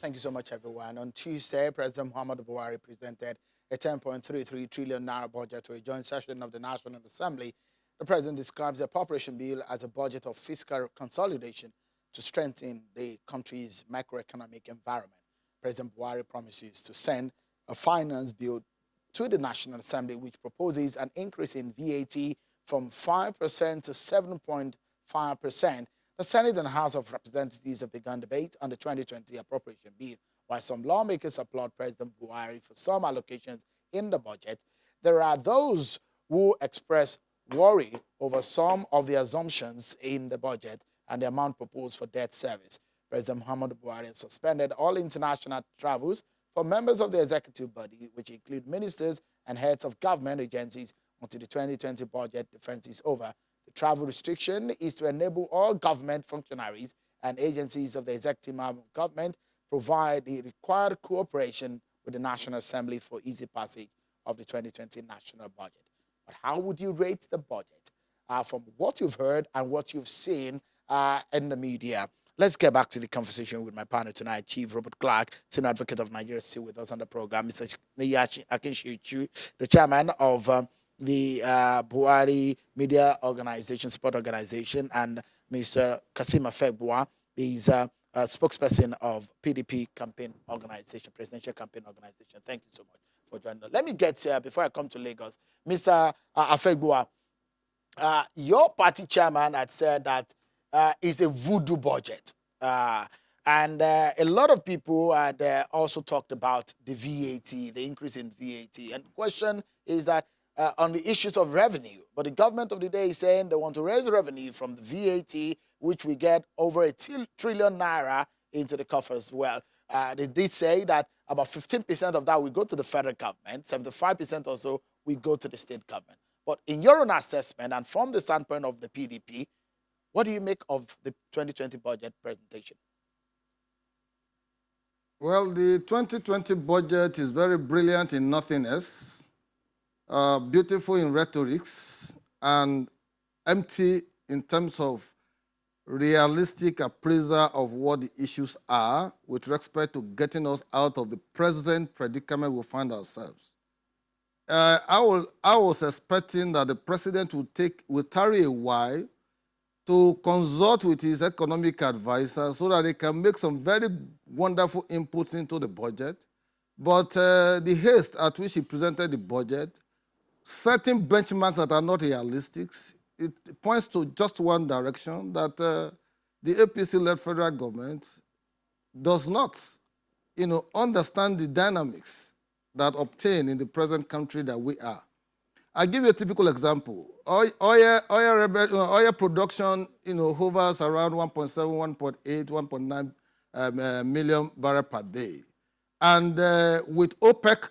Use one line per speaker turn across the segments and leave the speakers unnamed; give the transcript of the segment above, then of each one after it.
Thank you so much, everyone. On Tuesday, President Muhammadu Buhari presented a 10.33 trillion naira budget to a joint session of the National Assembly. The president describes the appropriation bill as a budget of fiscal consolidation to strengthen the country's macroeconomic environment. President Buhari promises to send a finance bill to the National Assembly, which proposes an increase in VAT from 5% to 7.5%. The Senate and House of Representatives have begun debate on the 2020 appropriation bill. While some lawmakers applaud President Buhari for some allocations in the budget, there are those who express worry over some of the assumptions in the budget and the amount proposed for debt service. President Muhammadu Buhari has suspended all international travels for members of the executive body, which include ministers and heads of government agencies, until the 2020 budget defense is over. The travel restriction is to enable all government functionaries and agencies of the executive arm of government provide the required cooperation with the National Assembly for easy passage of the 2020 national budget. But how would you rate the budget from what you've heard and what you've seen in the media? Let's get back to the conversation with my partner tonight, Chief Robert Clarke, Senior Advocate of Nigeria, still with us on the program. Mr. Akinsiju, the chairman of the Buhari Media Organization, Support Organization, and Mr. Kasim Afegbua is a spokesperson of PDP Campaign Organization, Presidential Campaign Organization. Thank you so much for joining us. Let me get before I come to Lagos, Mr. Afegbua, your party chairman had said that it's a voodoo budget. And a lot of people had also talked about the VAT, the increase in VAT. And the question is that on the issues of revenue, but the government of the day is saying they want to raise revenue from the VAT, which we get over $1 trillion naira into the coffers as well. They did say that about 15% of that will go to the federal government, 75% or so will go to the state government. But in your own assessment and from the standpoint of the PDP, what do you make of the 2020 budget presentation?
Well, the 2020 budget is very brilliant in nothingness, beautiful in rhetorics, and empty in terms of realistic appraisal of what the issues are with respect to getting us out of the present predicament we find ourselves. I was expecting that the president would tarry a while to consult with his economic advisor so that they can make some very wonderful inputs into the budget. But the haste at which he presented the budget, setting benchmarks that are not realistic, it points to just one direction, that the APC-led federal government does not, understand the dynamics that obtain in the present country that we are. I'll give you a typical example. Oil production, hovers around 1.7, 1.8, 1.9 million barrels per day. And with OPEC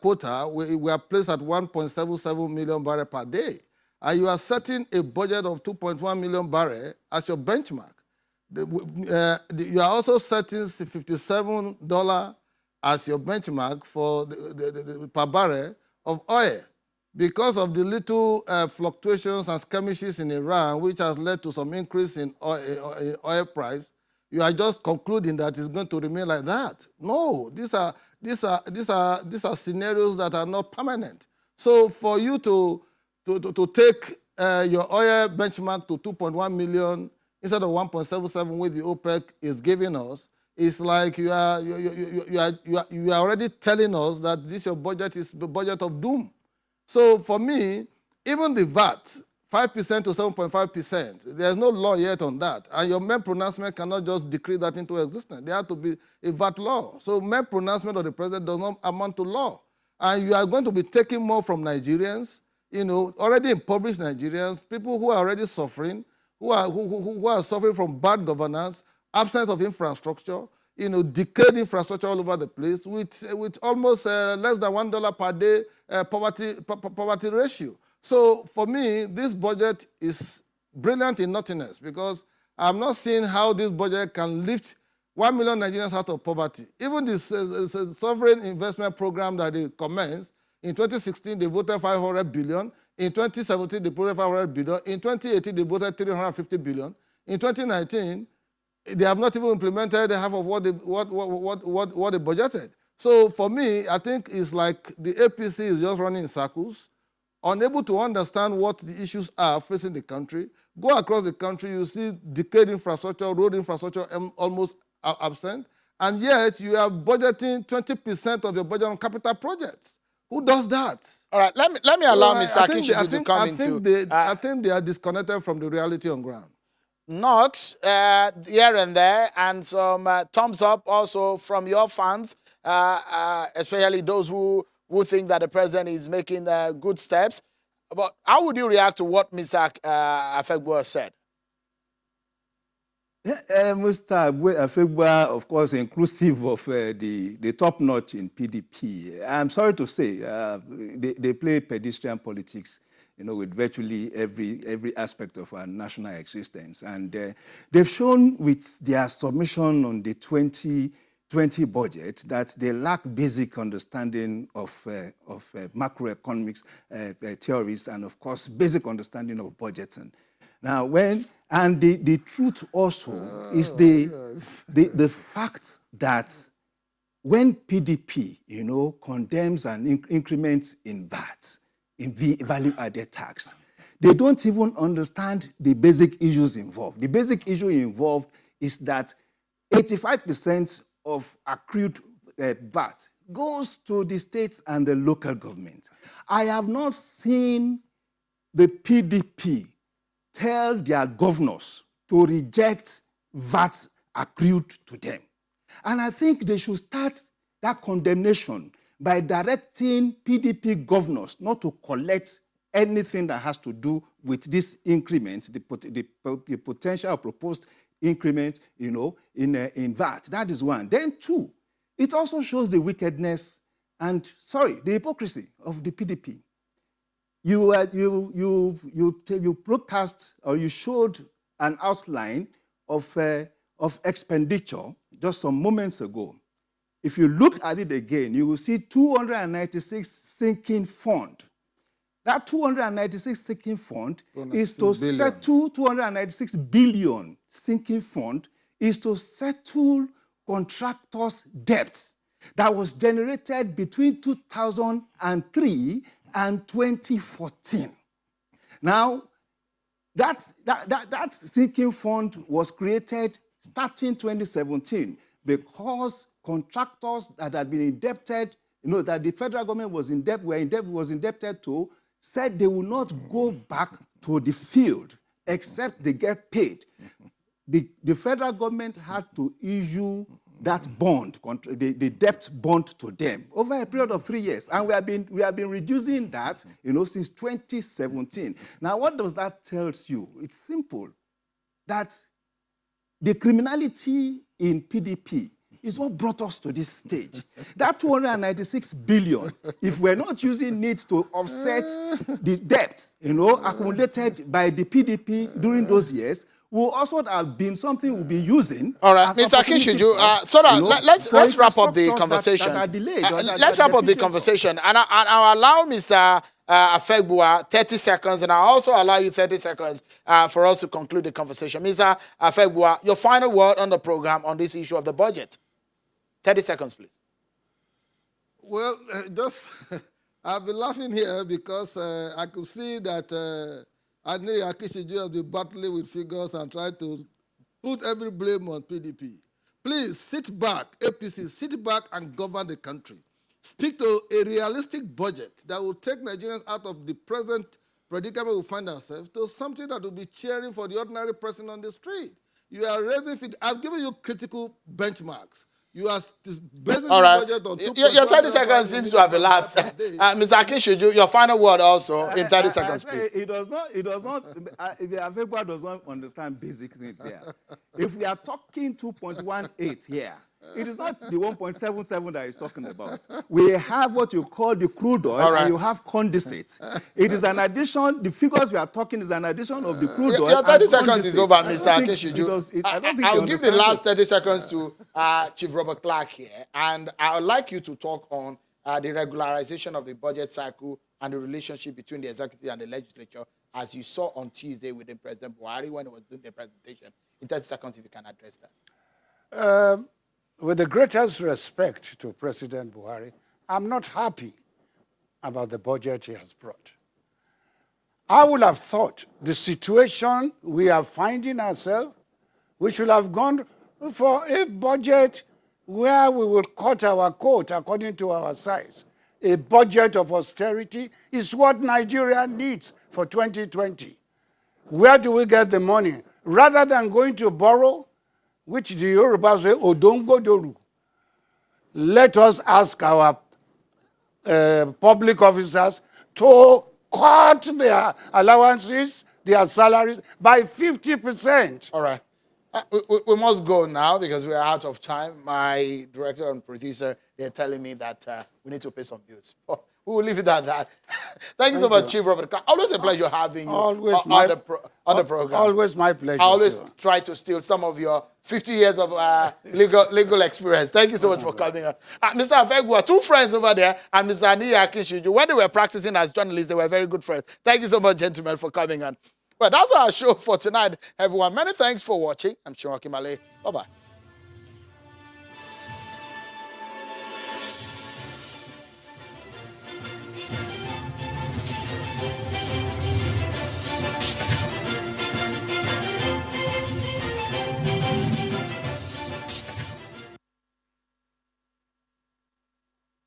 quota, we are placed at 1.77 million barrels per day. And you are setting a budget of 2.1 million barrels as your benchmark. You are also setting $57 as your benchmark for per barrel of oil. Because of the little fluctuations and skirmishes in Iran, which has led to some increase in oil price, you are just concluding that it's going to remain like that. No, these are scenarios that are not permanent. So for you to take your oil benchmark to 2.1 million instead of 1.77, which the OPEC is giving us, it's like you are already telling us that your budget is the budget of doom. So for me, even the VAT, 5% to 7.5%, there's no law yet on that. And your mere pronouncement cannot just decree that into existence. There has to be a VAT law. So mere pronouncement of the president does not amount to law. And you are going to be taking more from Nigerians, already impoverished Nigerians, people who are already suffering, who are suffering from bad governance, absence of infrastructure, decayed infrastructure all over the place, with almost less than $1 per day poverty ratio. So for me, this budget is brilliant in nothingness because I'm not seeing how this budget can lift 1 million Nigerians out of poverty. Even this sovereign investment program that they commenced, in 2016 they voted 500 billion, in 2017 they voted 500 billion, in 2018 they voted 350 billion, in 2019 they have not even implemented half of what they budgeted. So for me, I think it's like the APC is just running in circles, unable to understand what the issues are facing the country. Go across the country, you see decayed infrastructure, road infrastructure almost absent, and yet you are budgeting 20% of your budget on capital projects. Who does that?
All right, let me allow Mr. Akinsiju to come into.
I think they are disconnected from the reality on ground.
Not here and there, and some thumbs up also from your fans, especially those who think that the president is making good steps. But how would you react to what Mr. Afegbua said?
Mr. Afegbua, of course, inclusive of the top notch in PDP. I'm sorry to say, they play pedestrian politics, with virtually every aspect of our national existence. And they've shown with their submission on the 2020 budget that they lack basic understanding of macroeconomics theories and, of course, basic understanding of budgeting. Now, the truth also is the fact that when PDP, condemns an increment in VAT, in value-added tax, they don't even understand the basic issues involved. The basic issue involved is that 85% of accrued VAT goes to the states and the local government. I have not seen the PDP tell their governors to reject VAT accrued to them. And I think they should start that condemnation by directing PDP governors not to collect anything that has to do with this increment, the potential proposed increment, in VAT. That is one. Then two, it also shows the wickedness and, the hypocrisy of the PDP. You broadcast or you showed an outline of expenditure just some moments ago. If you look at it again, you will see 296 sinking fund. That 296 sinking fund is to settle 296 billion sinking fund is to settle contractors' debt that was generated between 2003 and 2014. Now, that sinking fund was created starting 2017 because contractors that had been indebted, that the federal government was indebted to, said they will not go back to the field except they get paid. The federal government had to issue that bond, the debt bond to them over a period of 3 years. And we have been reducing that, since 2017. Now, what does that tell you? It's simple, that the criminality in PDP is what brought us to this stage. That 296 billion, if we're not using it to offset the debt, accumulated by the PDP during those years, will also have been something we'll be using.
All right, Mr. Akinsiju, let's wrap up the conversation. Let's wrap up the conversation. And I'll allow Mr. Afegbua 30 seconds, and I'll also allow you 30 seconds for us to conclude the conversation. Mr. Afegbua, your final word on the program on this issue of the budget. 30 seconds, please.
Well, I've been laughing here because I could see that I know Akinsiju has been battling with figures and trying to put every blame on PDP. Please sit back, APC, sit back and govern the country. Speak to a realistic budget that will take Nigerians out of the present predicament we find ourselves to something that will be cheering for the ordinary person on the street. You are raising figures. I've given you critical benchmarks. You are basing
all right.
the budget on
your 30 seconds seems to have elapsed. Mr. Akinsiju, your final word also in 30 seconds, please.
It does not, Afegbua does not understand basic things here. If we are talking 2.18 here, it is not the 1.77 that he's talking about. We have what you call the crude oil, and you have condensate. It is an addition, the figures we are talking is an addition of the crude oil.
Your 30 seconds is over, Mr. Akinsiju. I'll give the last 30 seconds to Chief Robert Clarke here, and I would like you to talk on the regularization of the budget cycle and the relationship between the executive and the legislature, as you saw on Tuesday within President Buhari when he was doing the presentation? In 30 seconds, if you can address that.
With the greatest respect to President Buhari, I'm not happy about the budget he has brought. I would have thought the situation we are finding ourselves, we should have gone for a budget where we will cut our coat according to our size. A budget of austerity is what Nigeria needs for 2020. Where do we get the money? Rather than going to borrow, which the Yorubas say, Odongo Doru, let us ask our public officers to cut their allowances, their salaries by 50%.
All right. We must go now because we are out of time. My director and producer, they're telling me that we need to pay some bills. We will leave it at that. Thank you so much, Chief Robert Clarke. Always a pleasure having you on the program.
Always my pleasure.
I always try to steal some of your 50 years of legal experience. Thank you so much for coming on. Mr. Afegbua, two friends over there, and Mr. Akinsiju, when they were practicing as journalists, they were very good friends. Thank you so much, gentlemen, for coming on. Well, that's our show for tonight, everyone. Many thanks for watching. I'm Shimon Kimale. Bye-bye.